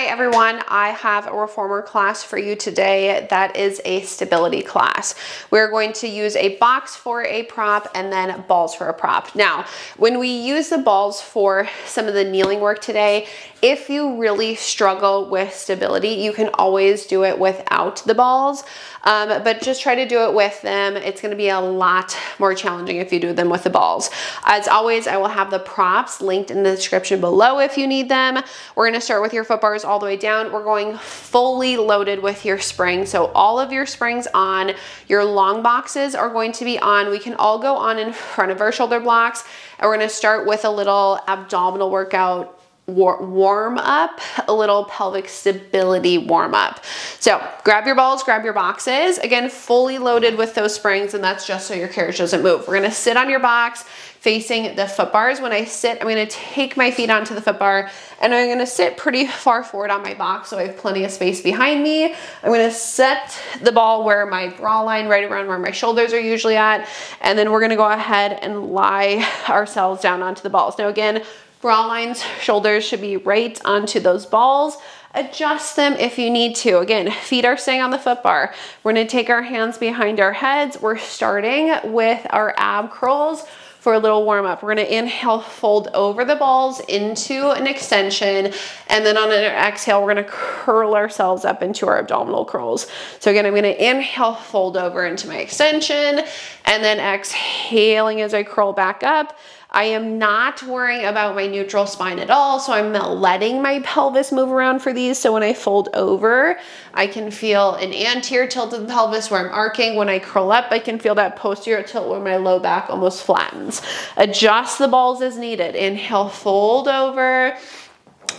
Hi everyone, I have a reformer class for you today that is a stability class. We're going to use a box for a prop and then balls for a prop. Now, when we use the balls for some of the kneeling work today, if you really struggle with stability, you can always do it without the balls, but just try to do it with them. It's going to be a lot more challenging if you do them with the balls. As always, I will have the props linked in the description below if you need them. We're going to start with your foot bars all the way down. We're going fully loaded with your springs. So all of your springs on, your long boxes are going to be on. We can all go on in front of our shoulder blocks. And we're going to start with a little abdominal workout warm up, a little pelvic stability warm up. So grab your balls, grab your boxes, again, fully loaded with those springs, and that's just so your carriage doesn't move. We're gonna sit on your box facing the foot bars. When I sit, I'm gonna take my feet onto the foot bar and I'm gonna sit pretty far forward on my box so I have plenty of space behind me. I'm gonna set the ball where my bra line, right around where my shoulders are usually at, and then we're gonna go ahead and lie ourselves down onto the balls. Now again, bra lines, shoulders should be right onto those balls. Adjust them if you need to. Again, feet are staying on the foot bar. We're gonna take our hands behind our heads. We're starting with our ab curls for a little warm up. We're gonna inhale, fold over the balls into an extension, and then on an exhale, we're gonna curl ourselves up into our abdominal curls. So again, I'm gonna inhale, fold over into my extension, and then exhaling as I curl back up. I am not worrying about my neutral spine at all, so I'm letting my pelvis move around for these. So when I fold over, I can feel an anterior tilt of the pelvis where I'm arcing. When I curl up, I can feel that posterior tilt where my low back almost flattens. Adjust the balls as needed. Inhale, fold over.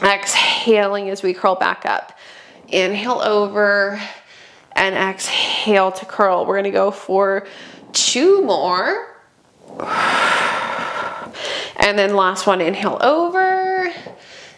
Exhaling as we curl back up. Inhale over and exhale to curl. We're gonna go for 2 more. And then last one, inhale over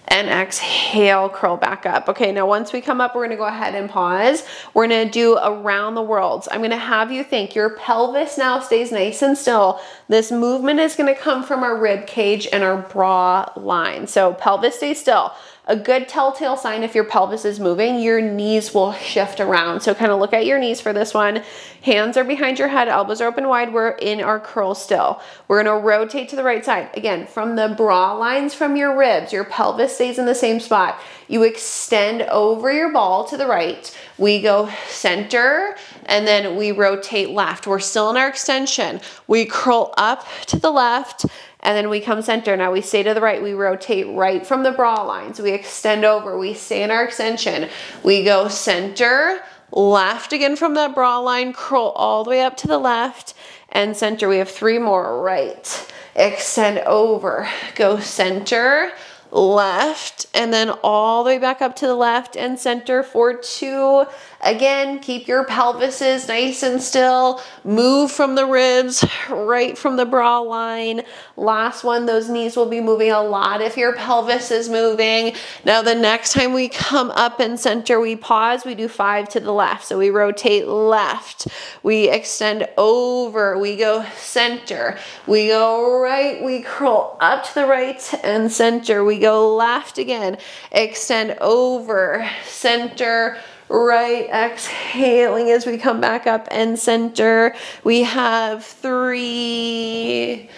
and exhale, curl back up. Okay, now once we come up, we're gonna go ahead and pause. We're gonna do around the worlds. I'm gonna have you think your pelvis now stays nice and still. This movement is gonna come from our rib cage and our bra line. So pelvis stays still. A good telltale sign if your pelvis is moving, your knees will shift around. So kind of look at your knees for this one. Hands are behind your head, elbows are open wide. We're in our curl still. We're gonna rotate to the right side. Again, from the bra lines from your ribs, your pelvis stays in the same spot. You extend over your ball to the right. We go center and then we rotate left. We're still in our extension. We curl up to the left and then we come center. Now we stay to the right. We rotate right from the bra lines. We extend over. We stay in our extension. We go center, left again from that bra line, curl all the way up to the left and center. We have 3 more. Right. Extend over. Go center, left, and then all the way back up to the left and center for 2. Again, keep your pelvises nice and still. Move from the ribs, right from the bra line. Last one, those knees will be moving a lot if your pelvis is moving. Now the next time we come up and center, we pause, we do 5 to the left. So we rotate left, we extend over, we go center, we go right, we curl up to the right and center, we go left again, extend over, center, right, exhaling as we come back up and center. We have 3,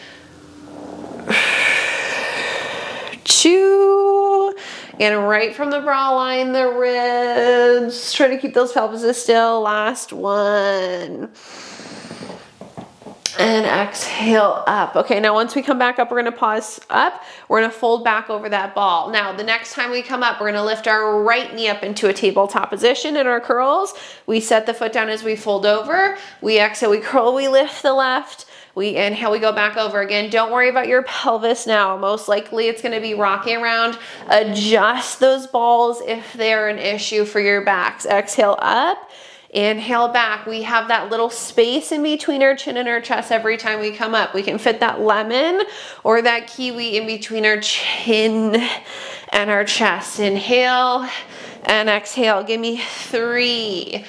2, and right from the bra line, the ribs. Try to keep those pelvises still. Last one. And exhale up. Okay, now once we come back up, we're gonna pause up. We're gonna fold back over that ball. Now, the next time we come up, we're gonna lift our right knee up into a tabletop position in our curls. We set the foot down as we fold over. We exhale, we curl, we lift the left. We inhale, we go back over again. Don't worry about your pelvis now. Most likely it's gonna be rocking around. Adjust those balls if they're an issue for your backs. Exhale up. Inhale back. We have that little space in between our chin and our chest every time we come up. We can fit that lemon or that kiwi in between our chin and our chest. Inhale and exhale. Give me 3.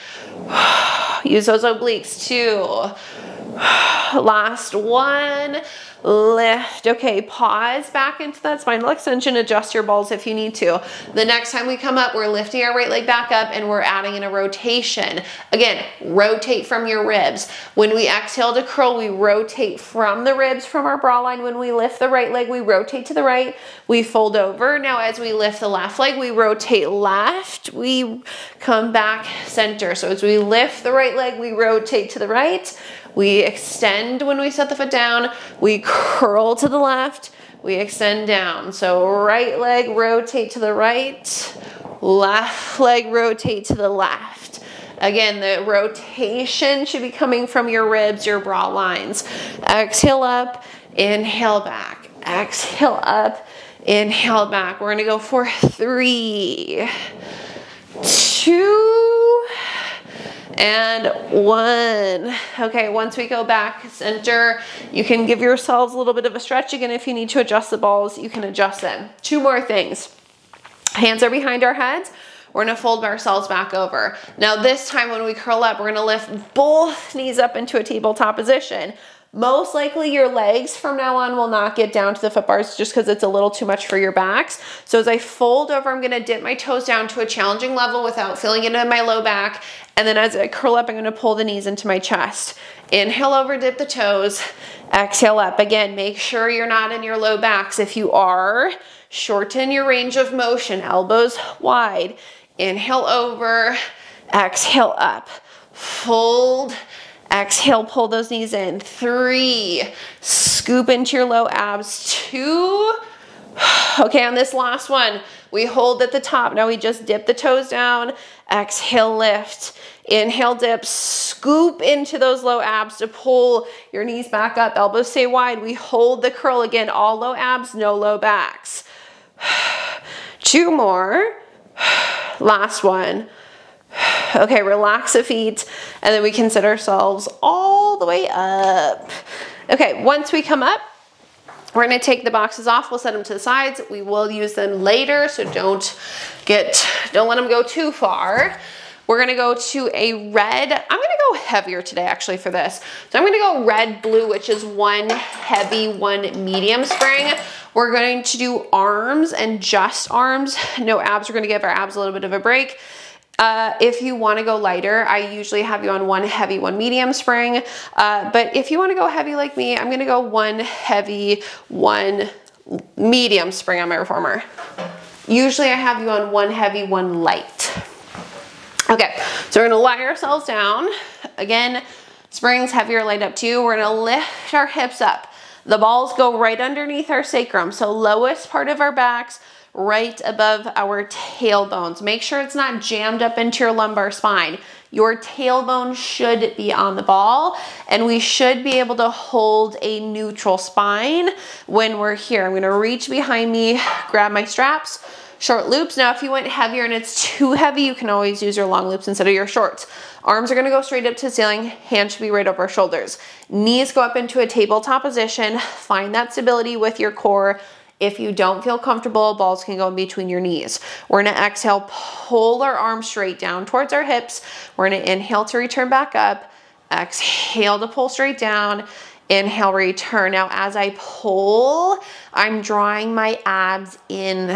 Use those obliques. 2. Last one. lift. Okay, pause back into that spinal extension, adjust your balls if you need to. The next time we come up, we're lifting our right leg back up and we're adding in a rotation. Again, rotate from your ribs. When we exhale to curl, we rotate from the ribs from our bra line. When we lift the right leg, we rotate to the right, we fold over. Now as we lift the left leg, we rotate left, we come back center. So as we lift the right leg, we rotate to the right, we extend when we set the foot down, we curl to the left, we extend down. So right leg, rotate to the right, left leg, rotate to the left. Again, the rotation should be coming from your ribs, your bra lines. Exhale up, inhale back. Exhale up, inhale back. We're gonna go for 3, 2, and 1. Okay, once we go back center, you can give yourselves a little bit of a stretch. Again, if you need to adjust the balls, you can adjust them. 2 more things. Hands are behind our heads. We're gonna fold ourselves back over. Now this time when we curl up, we're gonna lift both knees up into a tabletop position. Most likely your legs from now on will not get down to the foot bars just because it's a little too much for your backs. So as I fold over, I'm gonna dip my toes down to a challenging level without feeling it in my low back. And then as I curl up, I'm gonna pull the knees into my chest. Inhale over, dip the toes, exhale up. Again, make sure you're not in your low backs. If you are, shorten your range of motion, elbows wide. Inhale over, exhale up, fold, exhale, pull those knees in. 3, scoop into your low abs. 2, okay, on this last one, we hold at the top. Now we just dip the toes down, exhale, lift, inhale, dip, scoop into those low abs to pull your knees back up, elbows stay wide. We hold the curl again, all low abs, no low backs. 2 more, last one. Okay, relax the feet, and then we can sit ourselves all the way up. Okay, once we come up, we're gonna take the boxes off. We'll set them to the sides. We will use them later, so don't let them go too far. We're gonna go to a red. I'm gonna go heavier today actually for this. So I'm gonna go red, blue, which is 1 heavy, 1 medium spring. We're going to do arms and just arms. No abs. We're gonna give our abs a little bit of a break. If you want to go lighter, I usually have you on 1 heavy, 1 medium spring. But if you want to go heavy like me, I'm going to go 1 heavy, 1 medium spring on my reformer. Usually I have you on 1 heavy, 1 light. Okay, so we're going to lie ourselves down. Again, springs, heavy or light, up to you. We're going to lift our hips up. The balls go right underneath our sacrum. So lowest part of our backs, right above our tailbones. Make sure it's not jammed up into your lumbar spine. Your tailbone should be on the ball, and we should be able to hold a neutral spine when we're here. I'm gonna reach behind me, grab my straps, short loops. Now, if you went heavier and it's too heavy, you can always use your long loops instead of your shorts. Arms are gonna go straight up to the ceiling, hands should be right over our shoulders. Knees go up into a tabletop position. Find that stability with your core. If you don't feel comfortable, balls can go in between your knees. We're gonna exhale, pull our arms straight down towards our hips. We're gonna inhale to return back up. Exhale to pull straight down. Inhale, return. Now as I pull, I'm drawing my abs in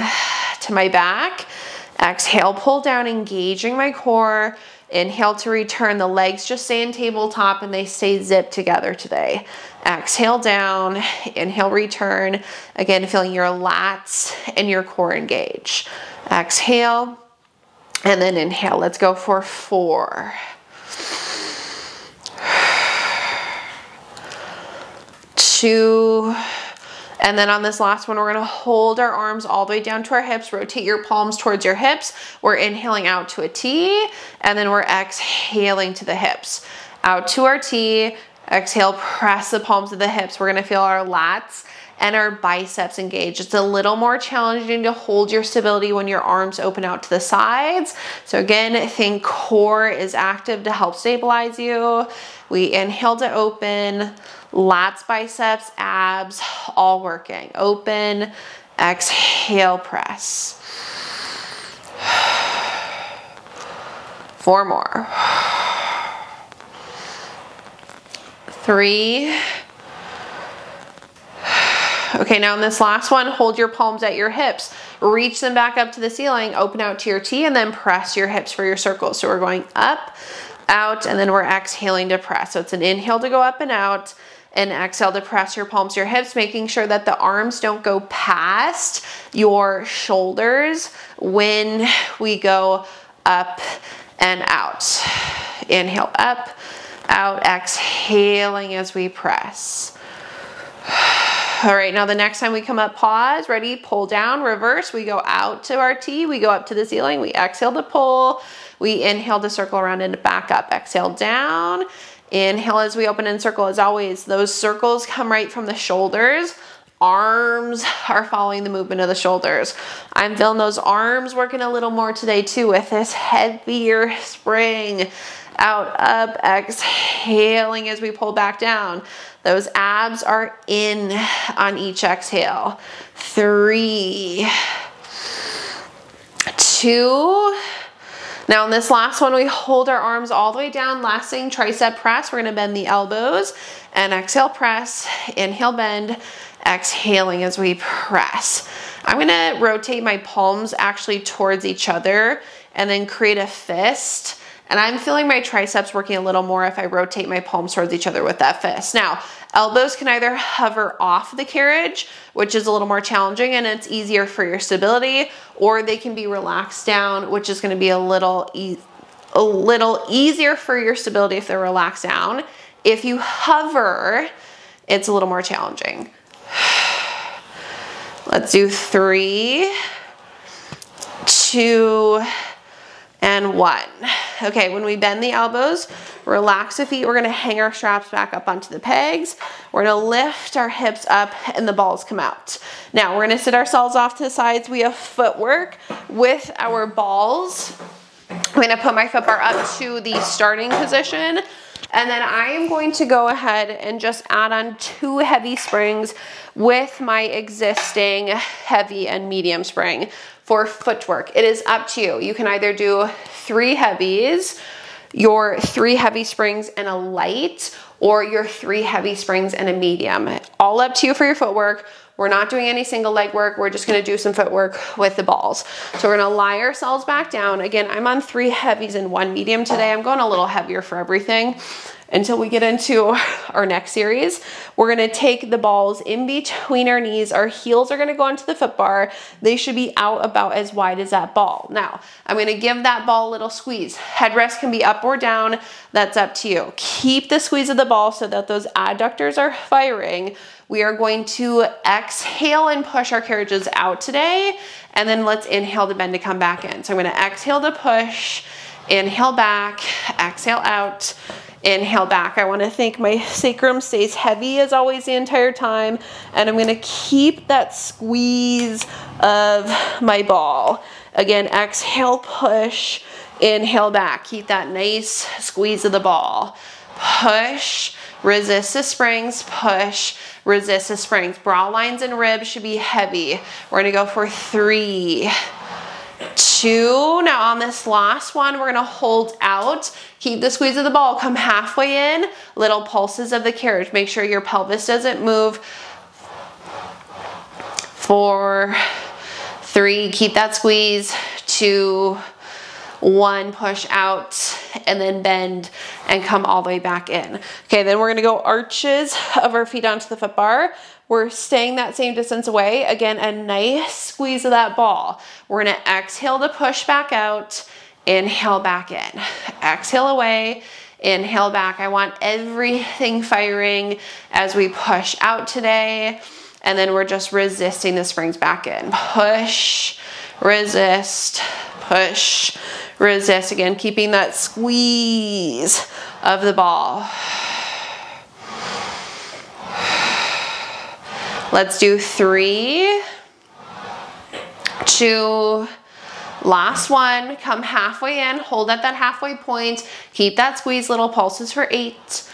to my back. Exhale, pull down, engaging my core. Inhale to return. The legs just stay in tabletop and they stay zipped together today. Exhale down, inhale, return. Again, feeling your lats and your core engage. Exhale, and then inhale. Let's go for 4. 2, and then on this last one, we're gonna hold our arms all the way down to our hips, rotate your palms towards your hips. We're inhaling out to a T, and then we're exhaling to the hips. Out to our T, exhale, press the palms of the hips. We're gonna feel our lats and our biceps engage. It's a little more challenging to hold your stability when your arms open out to the sides. So again, think core is active to help stabilize you. We inhale to open, lats, biceps, abs, all working. Open, exhale, press. 4 more. 3, Okay, now in this last one, hold your palms at your hips, reach them back up to the ceiling, open out to your T, and then press your hips for your circles. So we're going up, out, and then we're exhaling to press. So it's an inhale to go up and out, and exhale to press your palms to your hips, making sure that the arms don't go past your shoulders when we go up and out. Inhale up, out, exhaling as we press. All right, now the next time we come up, pause, ready, pull down, reverse. We go out to our T, we go up to the ceiling, we exhale to pull, we inhale to circle around and back up. Exhale down, inhale as we open and circle. As always, those circles come right from the shoulders. Arms are following the movement of the shoulders. I'm feeling those arms working a little more today too with this heavier spring. Out, up, exhaling as we pull back down. Those abs are in on each exhale. 3, 2. Now in this last one, we hold our arms all the way down. Last thing, tricep press. We're gonna bend the elbows and exhale, press, inhale, bend, exhaling as we press. I'm gonna rotate my palms actually towards each other and then create a fist. And I'm feeling my triceps working a little more if I rotate my palms towards each other with that fist. Now, elbows can either hover off the carriage, which is a little more challenging and it's easier for your stability, or they can be relaxed down, which is gonna be a little easier for your stability if they're relaxed down. If you hover, it's a little more challenging. Let's do 3, 2, and 1. Okay, when we bend the elbows, relax the feet, we're gonna hang our straps back up onto the pegs. We're gonna lift our hips up and the balls come out. Now we're gonna sit ourselves off to the sides. We have footwork with our balls. I'm gonna put my foot bar up to the starting position. And then I am going to go ahead and just add on 2 heavy springs with my existing heavy and medium spring for footwork. It is up to you. You can either do 3 heavies, your 3 heavy springs and a light, or your 3 heavy springs and a medium. All up to you for your footwork. We're not doing any single leg work. We're just gonna do some footwork with the balls. So we're gonna lie ourselves back down. Again, I'm on 3 heavies and 1 medium today. I'm going a little heavier for everything until we get into our next series. We're gonna take the balls in between our knees. Our heels are gonna go onto the foot bar. They should be out about as wide as that ball. Now, I'm gonna give that ball a little squeeze. Headrest can be up or down. That's up to you. Keep the squeeze of the ball so that those adductors are firing. We are going to exhale and push our carriages out today, and then let's inhale to bend to come back in. So I'm gonna exhale to push, inhale back, exhale out, inhale back. I wanna think my sacrum stays heavy as always the entire time, and I'm gonna keep that squeeze of my ball. Again, exhale, push, inhale back. Keep that nice squeeze of the ball. Push, resist the springs, push, resist the springs. Brow lines and ribs should be heavy. We're gonna go for 3, 2. Now on this last one, we're gonna hold out. Keep the squeeze of the ball, come halfway in, little pulses of the carriage. Make sure your pelvis doesn't move. 4, 3, keep that squeeze. 2, 1, push out, and then bend and come all the way back in. Okay, then we're gonna go arches of our feet onto the foot bar. We're staying that same distance away. Again, a nice squeeze of that ball. We're gonna exhale to push back out, inhale back in. Exhale away, inhale back. I want everything firing as we push out today. And then we're just resisting the springs back in. Push, resist, push, resist. Again, keeping that squeeze of the ball. Let's do 3, 2, last one. Come halfway in, hold at that halfway point. Keep that squeeze, little pulses for 8,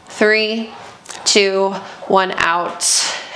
3, 2, 1, out.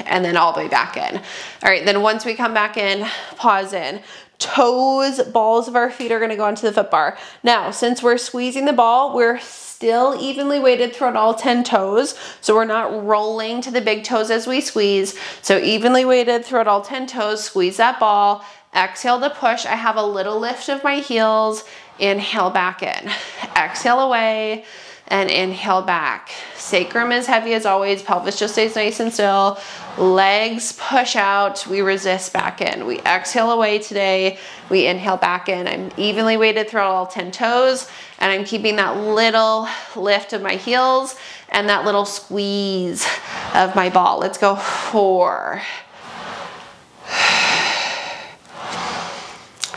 and then all the way back in. All right, then once we come back in, pause in. Toes, balls of our feet are gonna go onto the foot bar. Now, since we're squeezing the ball, we're still evenly weighted throughout all 10 toes. So we're not rolling to the big toes as we squeeze. So evenly weighted throughout all 10 toes, squeeze that ball, exhale to push. I have a little lift of my heels, inhale back in, exhale away, and inhale back. Sacrum is heavy as always, pelvis just stays nice and still. Legs push out, we resist back in. We exhale away today, we inhale back in. I'm evenly weighted throughout all 10 toes, and I'm keeping that little lift of my heels and that little squeeze of my ball. Let's go 4,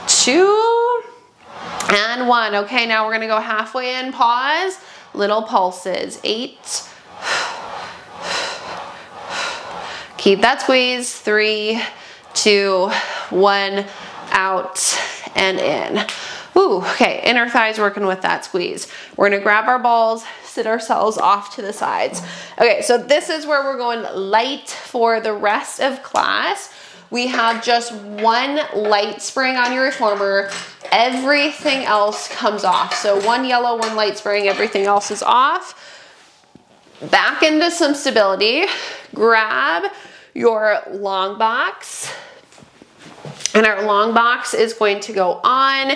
2, and 1. Okay, now we're gonna go halfway in, pause, little pulses. 8, keep that squeeze. 3, 2, 1, out and in. Ooh, okay, inner thighs working with that squeeze. We're gonna grab our balls, sit ourselves off to the sides. Okay, so this is where we're going light for the rest of class. We have just one light spring on your reformer. Everything else comes off. So one yellow, one light spring, everything else is off. Back into some stability. Grab your long box. And our long box is going to go on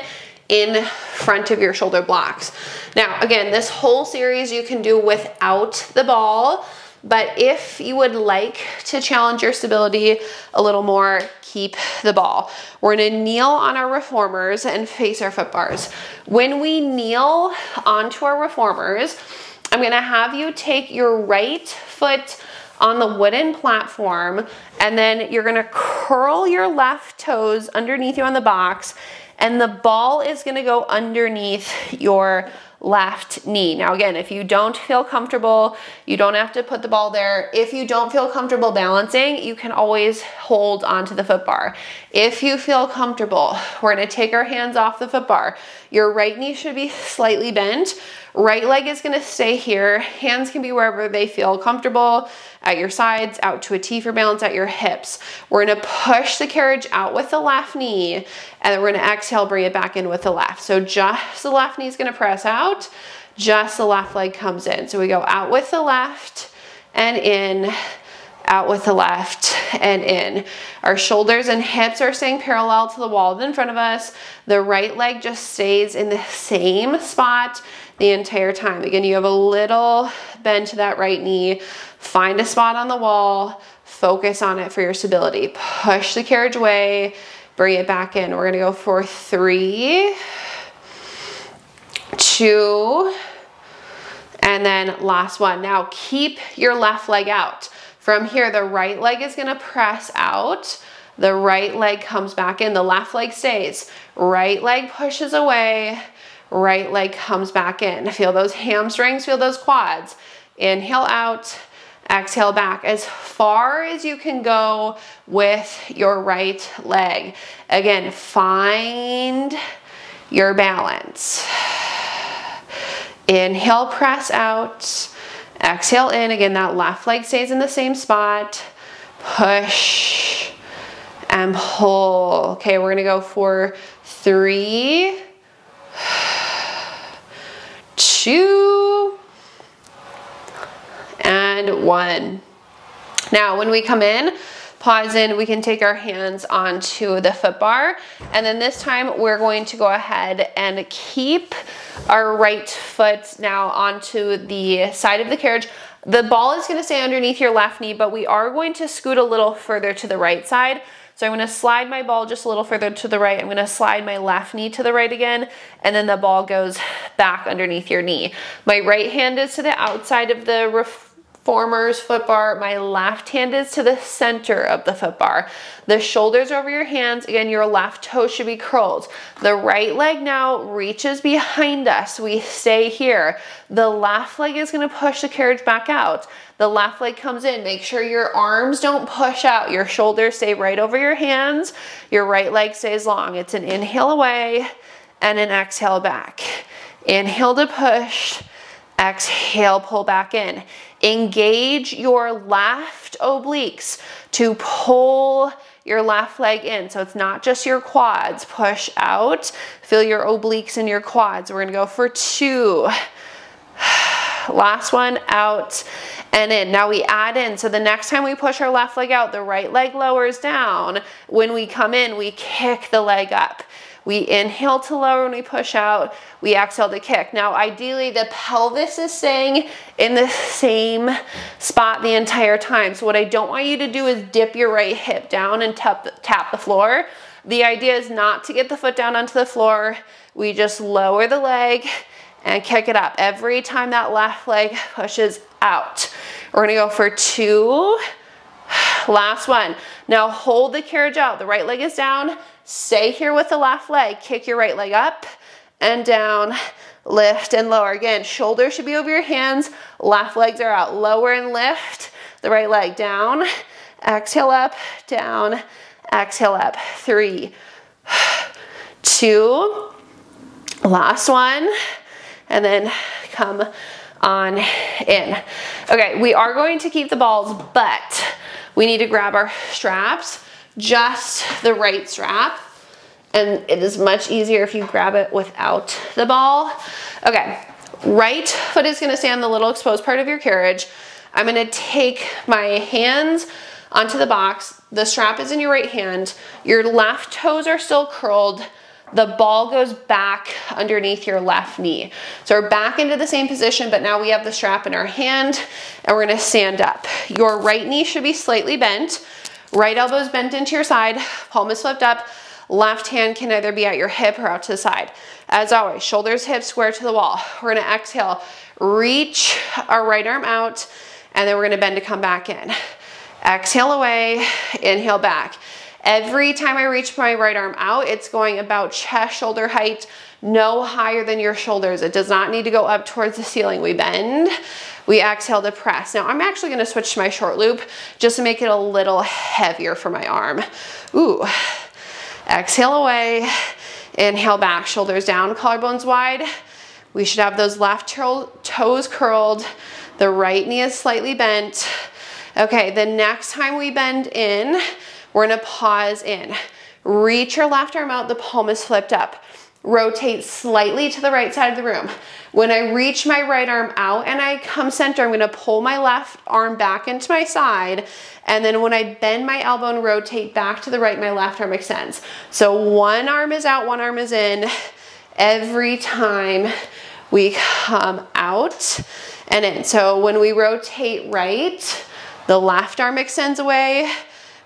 in front of your shoulder blocks. Now, again, this whole series you can do without the ball. But if you would like to challenge your stability a little more, keep the ball. We're gonna kneel on our reformers and face our foot bars. When we kneel onto our reformers, I'm gonna have you take your right foot on the wooden platform, and then you're gonna curl your left toes underneath you on the box, and the ball is gonna go underneath your left knee. Now again, if you don't feel comfortable, you don't have to put the ball there. If you don't feel comfortable balancing, you can always hold onto the foot bar. If you feel comfortable, we're gonna take our hands off the foot bar. Your right knee should be slightly bent. Right leg is gonna stay here. Hands can be wherever they feel comfortable, at your sides, out to a T for balance, at your hips. We're gonna push the carriage out with the left knee, and then we're gonna exhale, bring it back in with the left. So just the left knee is gonna press out, just the left leg comes in. So we go out with the left and in, out with the left and in. Our shoulders and hips are staying parallel to the wall in front of us. The right leg just stays in the same spot the entire time. Again, you have a little bend to that right knee. Find a spot on the wall, focus on it for your stability. Push the carriage away, bring it back in. We're gonna go for 3, 2, and then last one. Now keep your left leg out. From here, the right leg is gonna press out. The right leg comes back in, the left leg stays. Right leg pushes away, right leg comes back in. Feel those hamstrings, feel those quads. Inhale out, exhale back as far as you can go with your right leg. Again, find your balance. Inhale, press out. Exhale in. Again, that left leg stays in the same spot. Push and pull. Okay, we're gonna go for 3, 2, and 1. Now, when we come in, pause in, we can take our hands onto the foot bar, and then this time we're going to go ahead and keep our right foot now onto the side of the carriage. The ball is going to stay underneath your left knee, but we are going to scoot a little further to the right side. So I'm going to slide my ball just a little further to the right. I'm going to slide my left knee to the right again, and then the ball goes back underneath your knee. My right hand is to the outside of the reformer's foot bar. My left hand is to the center of the foot bar. The shoulders over your hands. Again, your left toe should be curled. The right leg now reaches behind us. We stay here. The left leg is going to push the carriage back out. The left leg comes in. Make sure your arms don't push out. Your shoulders stay right over your hands. Your right leg stays long. It's an inhale away and an exhale back. Inhale to push. Exhale, pull back in. Engage your left obliques to pull your left leg in. So it's not just your quads. Push out, feel your obliques in your quads. We're gonna go for 2. Last one, out and in. Now we add in. So the next time we push our left leg out, the right leg lowers down. When we come in, we kick the leg up. We inhale to lower when we push out. We exhale to kick. Now, ideally, the pelvis is staying in the same spot the entire time. So what I don't want you to do is dip your right hip down and tap the floor. The idea is not to get the foot down onto the floor. We just lower the leg and kick it up. Every time that left leg pushes out. We're gonna go for 2. Last one. Now hold the carriage out. The right leg is down. Stay here with the left leg. Kick your right leg up and down. Lift and lower. Again, shoulders should be over your hands. Left legs are out. Lower and lift. The right leg down. Exhale up, down. Exhale up. 3, 2. Last one. And then come on in. Okay, we are going to keep the balls, but we need to grab our straps, just the right strap. And it is much easier if you grab it without the ball. Okay, right foot is gonna stay on the little exposed part of your carriage. I'm gonna take my hands onto the box. The strap is in your right hand. Your left toes are still curled. The ball goes back underneath your left knee. So we're back into the same position, but now we have the strap in our hand and we're gonna stand up. Your right knee should be slightly bent. Right elbow is bent into your side, palm is flipped up. Left hand can either be at your hip or out to the side. As always, shoulders, hips square to the wall. We're gonna exhale, reach our right arm out, and then we're gonna bend to come back in. Exhale away, inhale back. Every time I reach my right arm out, it's going about chest, shoulder height, no higher than your shoulders. It does not need to go up towards the ceiling. We bend, we exhale to press. Now I'm actually gonna switch to my short loop just to make it a little heavier for my arm. Ooh, exhale away, inhale back, shoulders down, collarbones wide. We should have those left toes curled. The right knee is slightly bent. Okay, the next time we bend in, we're gonna pause in. Reach your left arm out, the palm is flipped up. Rotate slightly to the right side of the room. When I reach my right arm out and I come center, I'm gonna pull my left arm back into my side. And then when I bend my elbow and rotate back to the right, my left arm extends. So one arm is out, one arm is in. Every time we come out and in. So when we rotate right, the left arm extends away.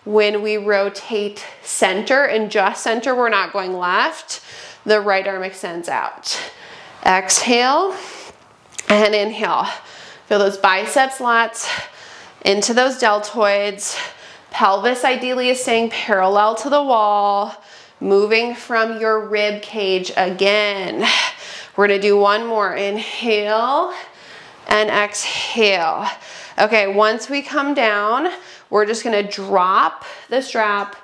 When we rotate center and just center, we're not going left, the right arm extends out. Exhale and inhale. Feel those biceps lats into those deltoids. Pelvis ideally is staying parallel to the wall, moving from your rib cage again. We're gonna do one more. Inhale and exhale. Okay, once we come down, we're just gonna drop the strap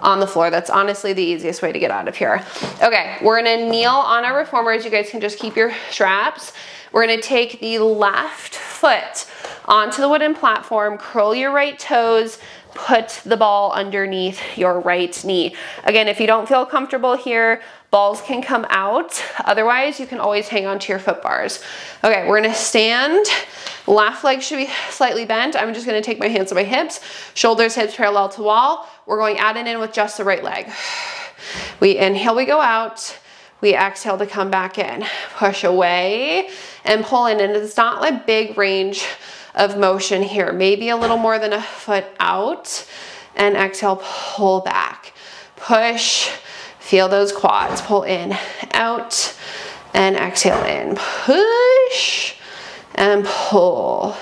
on the floor. That's honestly the easiest way to get out of here. Okay, we're gonna kneel on our reformers. You guys can just keep your straps. We're gonna take the left foot onto the wooden platform, curl your right toes, put the ball underneath your right knee. Again, if you don't feel comfortable here, balls can come out. Otherwise, you can always hang on to your foot bars. Okay, we're gonna stand. Left leg should be slightly bent. I'm just gonna take my hands to my hips, shoulders, hips parallel to wall. We're going out and in with just the right leg. We inhale, we go out. We exhale to come back in. Push away and pull in. And it's not like big range of motion here. Maybe a little more than a foot out. And exhale, pull back. Push, feel those quads. Pull in, out, and exhale in. Push and pull.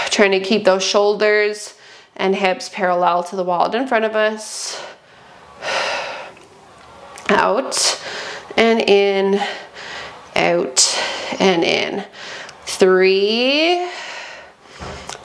Trying to keep those shoulders and hips parallel to the wall in front of us. Out and in, out and in. 3,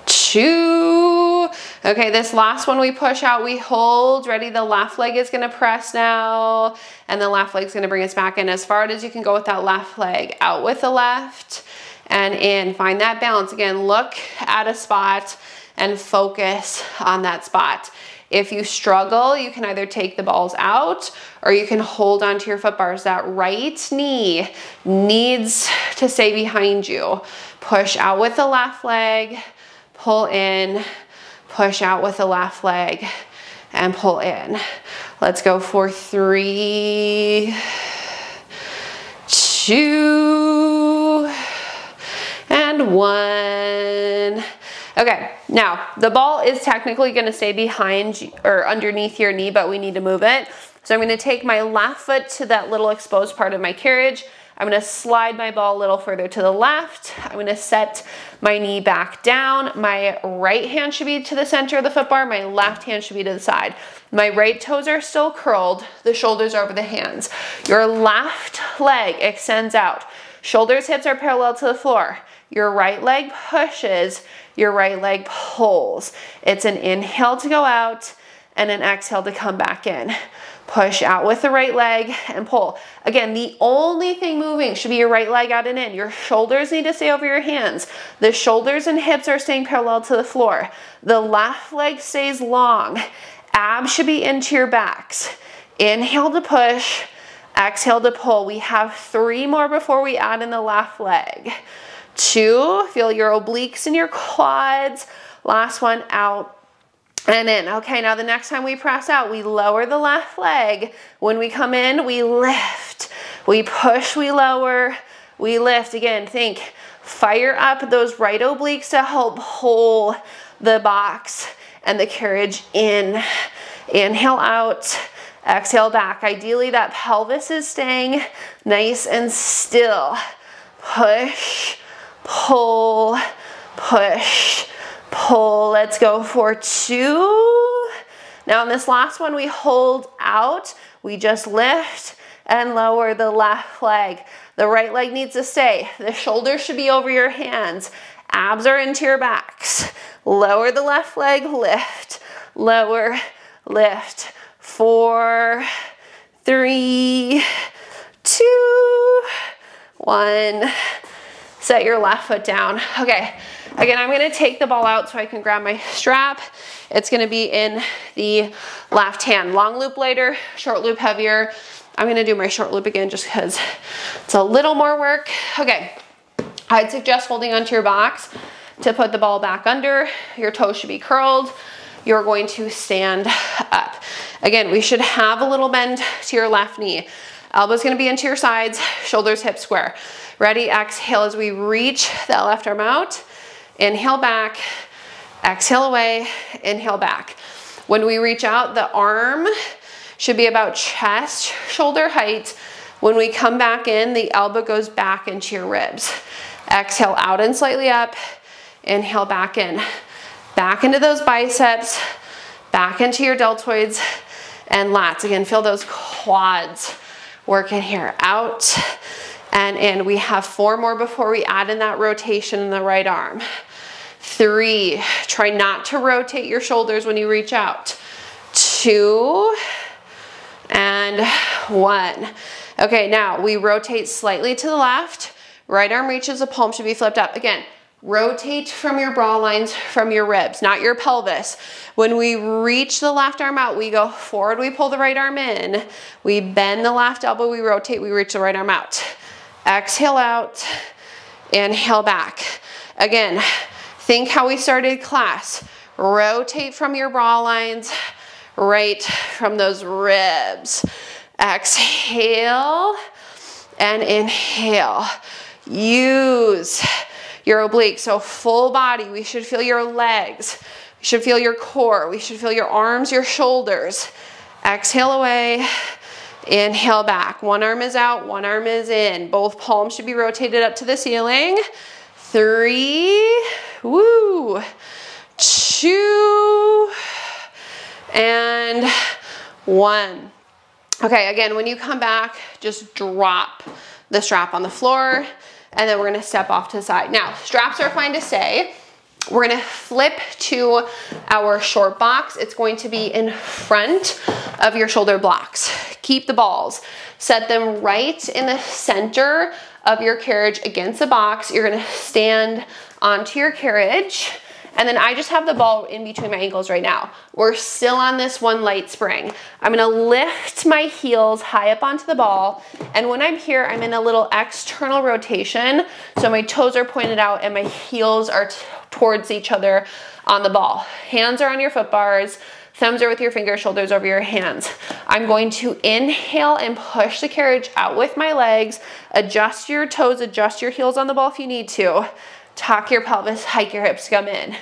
2. Okay, this last one we push out, we hold. Ready, the left leg is gonna press now, and the left leg's gonna bring us back in as far as you can go with that left leg. Out with the left, and in. Find that balance. Again, look at a spot and focus on that spot. If you struggle, you can either take the balls out or you can hold onto your foot bars. That right knee needs to stay behind you. Push out with the left leg, pull in, push out with the left leg, and pull in. Let's go for 3, 2, and 1. Okay, now the ball is technically gonna stay behind or underneath your knee, but we need to move it. So I'm gonna take my left foot to that little exposed part of my carriage. I'm gonna slide my ball a little further to the left. I'm gonna set my knee back down. My right hand should be to the center of the foot bar. My left hand should be to the side. My right toes are still curled. The shoulders are over the hands. Your left leg extends out. Shoulders, hips are parallel to the floor. Your right leg pushes, your right leg pulls. It's an inhale to go out and an exhale to come back in. Push out with the right leg and pull. Again, the only thing moving should be your right leg out and in. Your shoulders need to stay over your hands. The shoulders and hips are staying parallel to the floor. The left leg stays long. Abs should be into your backs. Inhale to push, exhale to pull. We have 3 more before we add in the left leg. 2, feel your obliques and your quads. Last one, out and in. Okay, now the next time we press out, we lower the left leg. When we come in, we lift. We push, we lower, we lift. Again, think, fire up those right obliques to help pull the box and the carriage in. Inhale out, exhale back. Ideally, that pelvis is staying nice and still. Push, pull, push, pull. Let's go for 2. Now in this last one, we hold out. We just lift and lower the left leg. The right leg needs to stay. The shoulders should be over your hands. Abs are into your backs. Lower the left leg, lift, lower, lift. 4, 3, 2, 1. Set your left foot down. Okay, again, I'm gonna take the ball out so I can grab my strap. It's gonna be in the left hand. Long loop lighter, short loop heavier. I'm gonna do my short loop again just because it's a little more work. Okay, I'd suggest holding onto your box to put the ball back under. Your toes should be curled. You're going to stand up. Again, we should have a little bend to your left knee. Elbow's gonna be into your sides, shoulders, hips square. Ready, exhale as we reach that left arm out. Inhale back, exhale away, inhale back. When we reach out, the arm should be about chest, shoulder height. When we come back in, the elbow goes back into your ribs. Exhale out and slightly up, inhale back in. Back into those biceps, back into your deltoids and lats. Again, feel those quads working here. Out and in. We have 4 more before we add in that rotation in the right arm. 3, try not to rotate your shoulders when you reach out. 2, and 1. Okay, now we rotate slightly to the left. Right arm reaches, the palm should be flipped up. Again, rotate from your bra lines, from your ribs, not your pelvis. When we reach the left arm out, we go forward, we pull the right arm in. We bend the left elbow, we rotate, we reach the right arm out. Exhale out, inhale back. Again, think how we started class. Rotate from your bra lines, right from those ribs. Exhale and inhale. Use your obliques, so full body. We should feel your legs. We should feel your core. We should feel your arms, your shoulders. Exhale away, inhale back. One arm is out, one arm is in. Both palms should be rotated up to the ceiling. 3, woo, 2, and 1. Okay, again, when you come back, just drop the strap on the floor, and then we're gonna step off to the side. Now, straps are fine to stay. We're gonna flip to our short box. It's going to be in front of your shoulder blocks. Keep the balls. Set them right in the center of your carriage against the box. You're gonna stand onto your carriage, and then I just have the ball in between my ankles right now. We're still on this one light spring. I'm gonna lift my heels high up onto the ball, and when I'm here, I'm in a little external rotation, so my toes are pointed out and my heels are towards each other on the ball. Hands are on your foot bars, thumbs are with your fingers, shoulders over your hands. I'm going to inhale and push the carriage out with my legs. Adjust your toes, adjust your heels on the ball if you need to. Tuck your pelvis, hike your hips, come in.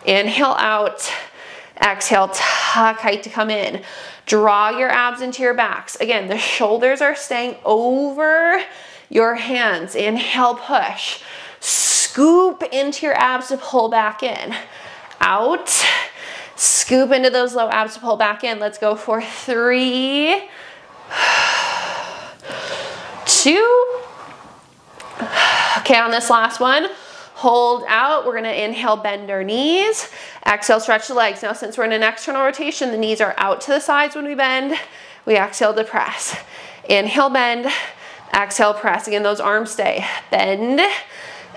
Inhale out, exhale, tuck, hike to come in. Draw your abs into your backs. Again, the shoulders are staying over your hands. Inhale, push. Scoop into your abs to pull back in. Out. Scoop into those low abs to pull back in. Let's go for 3, 2. Okay, on this last one, hold out. We're gonna inhale, bend our knees. Exhale, stretch the legs. Now, since we're in an external rotation, the knees are out to the sides when we bend. We exhale to press. Inhale, bend. Exhale, press. Again, those arms stay. Bend.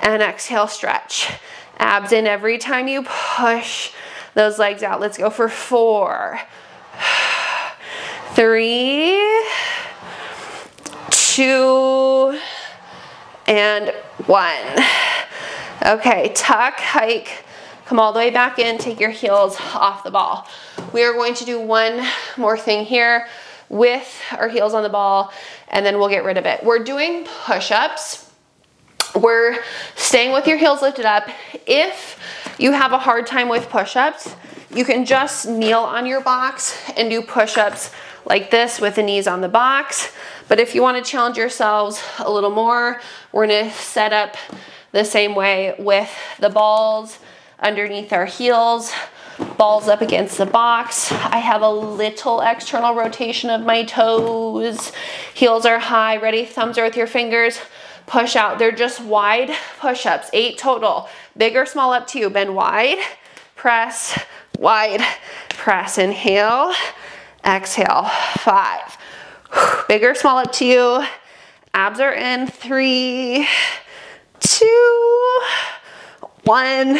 And exhale, stretch. Abs in every time you push those legs out. Let's go for 4, 3, 2, and 1. Okay, tuck, hike, come all the way back in, take your heels off the ball. We are going to do one more thing here with our heels on the ball, and then we'll get rid of it. We're doing push-ups. We're staying with your heels lifted up. If you have a hard time with push-ups, you can just kneel on your box and do push-ups like this with the knees on the box. But if you want to challenge yourselves a little more, we're going to set up the same way with the balls underneath our heels, balls up against the box. I have a little external rotation of my toes. Heels are high, ready? Thumbs are with your fingers. Push out. They're just wide push-ups, 8 total. Big or small, up to you. Bend wide, press, wide, press. Inhale, exhale, 5. Big or small, up to you. Abs are in, 3, 2, 1,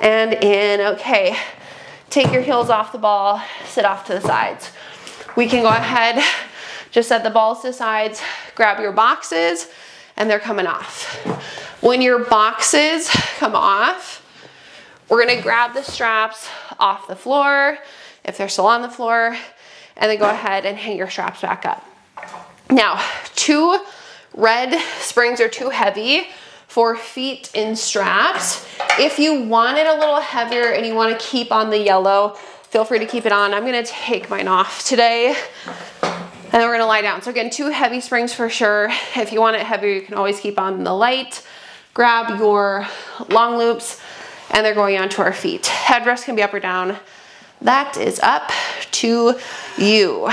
and in. Okay, take your heels off the ball, sit off to the sides. We can go ahead, just set the balls to the sides, grab your boxes, and they're coming off. When your boxes come off, we're gonna grab the straps off the floor, if they're still on the floor, and then go ahead and hang your straps back up. Now, 2 red springs are too heavy for feet in straps. If you want it a little heavier and you wanna keep on the yellow, feel free to keep it on. I'm gonna take mine off today. And then we're gonna lie down. So again, 2 heavy springs for sure. If you want it heavier, you can always keep on the light. Grab your long loops, and they're going onto our feet. Headrest can be up or down. That is up to you.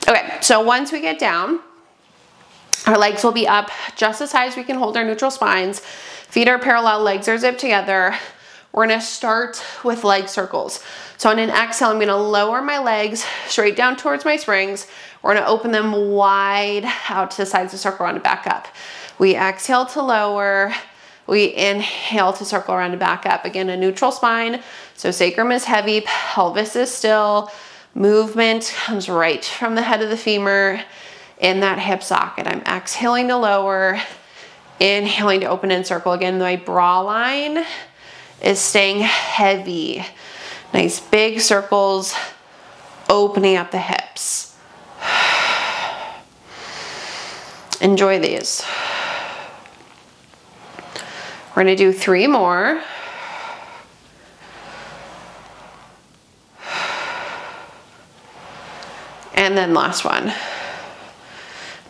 Okay, so once we get down, our legs will be up just as high as we can hold our neutral spines. Feet are parallel, legs are zipped together. We're gonna start with leg circles. So on an exhale, I'm gonna lower my legs straight down towards my springs. We're gonna open them wide out to the sides of the circle around and back up. We exhale to lower. We inhale to circle around and back up. Again, a neutral spine. So sacrum is heavy, pelvis is still. Movement comes right from the head of the femur in that hip socket. I'm exhaling to lower, inhaling to open and circle. Again, my bra line is staying heavy. Nice big circles, opening up the hips. Enjoy these. We're gonna do 3 more. And then last one.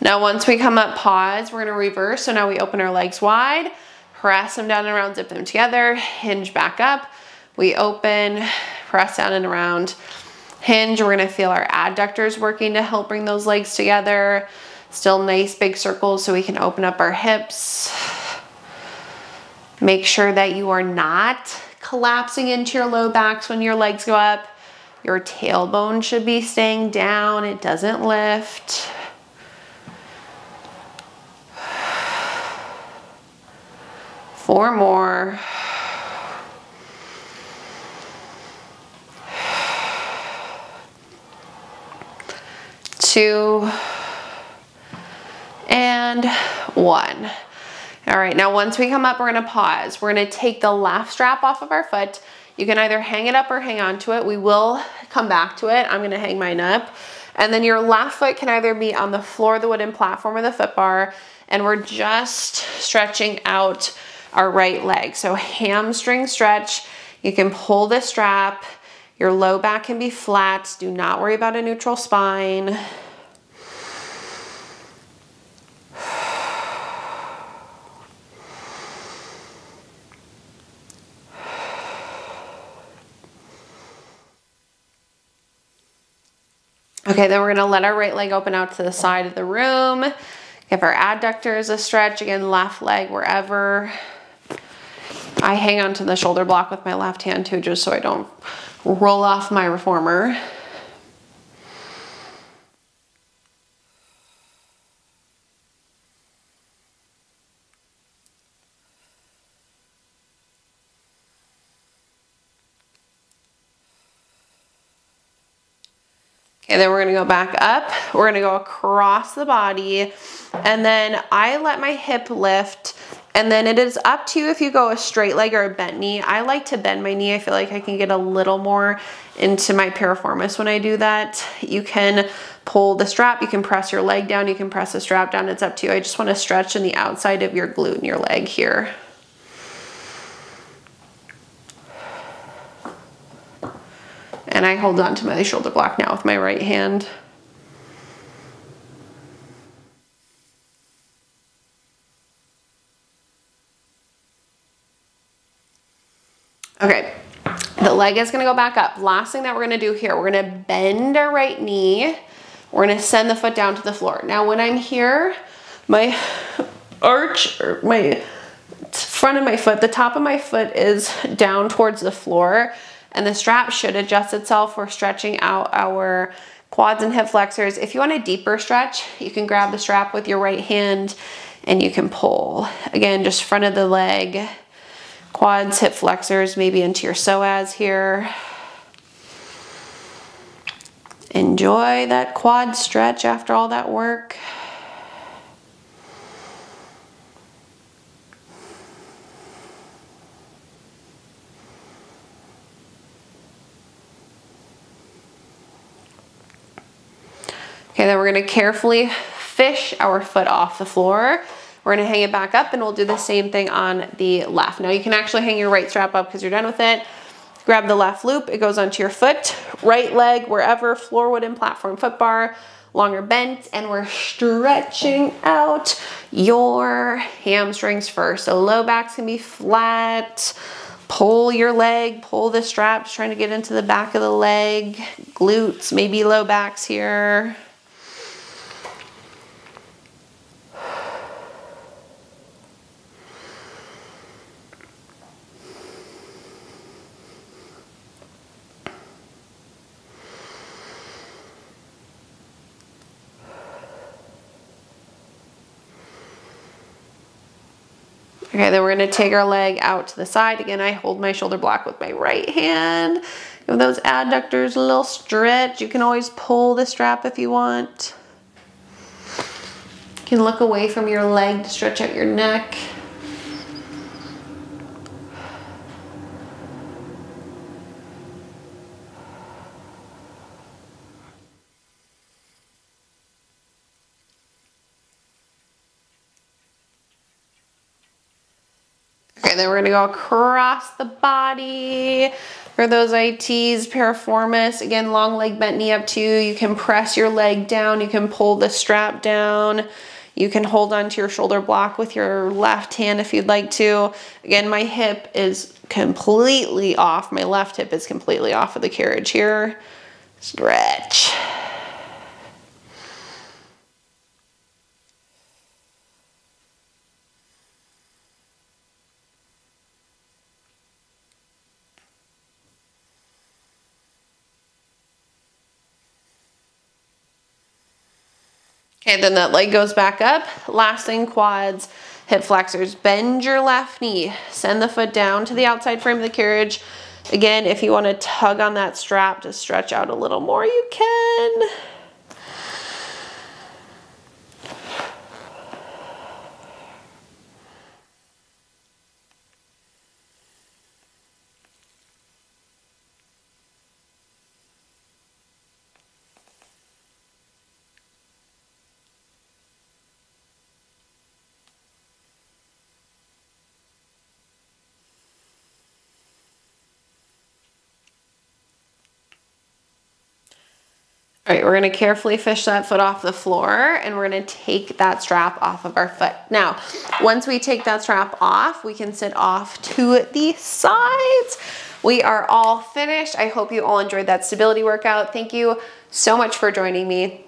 Now once we come up, pause, we're gonna reverse. So now we open our legs wide, press them down and around, zip them together, hinge back up. We open, press down and around, hinge. We're gonna feel our adductors working to help bring those legs together. Still nice big circles so we can open up our hips. Make sure that you are not collapsing into your low backs when your legs go up. Your tailbone should be staying down. It doesn't lift. Four more. Two. And one. All right, now once we come up, we're gonna pause. We're gonna take the left strap off of our foot. You can either hang it up or hang on to it. We will come back to it. I'm gonna hang mine up. And then your left foot can either be on the floor of the wooden platform or the foot bar, and we're just stretching out our right leg. So hamstring stretch, you can pull the strap. Your low back can be flat. Do not worry about a neutral spine. Okay, then we're gonna let our right leg open out to the side of the room. Give our adductors a stretch. Again, left leg wherever. I hang on to the shoulder block with my left hand too, just so I don't roll off my reformer. Okay, then we're gonna go back up. We're gonna go across the body, and then I let my hip lift, and then it is up to you if you go a straight leg or a bent knee. I like to bend my knee. I feel like I can get a little more into my piriformis when I do that. You can pull the strap, you can press your leg down, you can press the strap down, it's up to you. I just wanna stretch in the outside of your glute in your leg here. And I hold on to my shoulder block now with my right hand. Okay, the leg is gonna go back up. Last thing that we're gonna do here, we're gonna bend our right knee. We're gonna send the foot down to the floor. Now when I'm here, my arch, or my front of my foot, the top of my foot is down towards the floor, and the strap should adjust itself. We're stretching out our quads and hip flexors. If you want a deeper stretch, you can grab the strap with your right hand and you can pull. Again, just front of the leg, quads, hip flexors, maybe into your psoas here. Enjoy that quad stretch after all that work. Okay, then we're gonna carefully fish our foot off the floor. We're gonna hang it back up, and we'll do the same thing on the left. Now you can actually hang your right strap up because you're done with it. Grab the left loop, it goes onto your foot, right leg, wherever, floor, wooden platform, foot bar, longer bent, and we're stretching out your hamstrings first. So low backs can be flat. Pull your leg, pull the strap, just trying to get into the back of the leg, glutes, maybe low backs here. Okay, then we're gonna take our leg out to the side. Again, I hold my shoulder block with my right hand. Give those adductors a little stretch. You can always pull the strap if you want. You can look away from your leg to stretch out your neck. Okay, then we're gonna go across the body for those ITs, piriformis. Again, long leg bent knee up to you. You can press your leg down. You can pull the strap down. You can hold onto your shoulder block with your left hand if you'd like to. Again, my hip is completely off. My left hip is completely off of the carriage here. Stretch. Okay, then that leg goes back up. Last thing, quads, hip flexors. Bend your left knee. Send the foot down to the outside frame of the carriage. Again, if you want to tug on that strap to stretch out a little more, you can. All right, we're gonna carefully fish that foot off the floor and we're gonna take that strap off of our foot. Now, once we take that strap off, we can sit off to the sides. We are all finished. I hope you all enjoyed that stability workout. Thank you so much for joining me.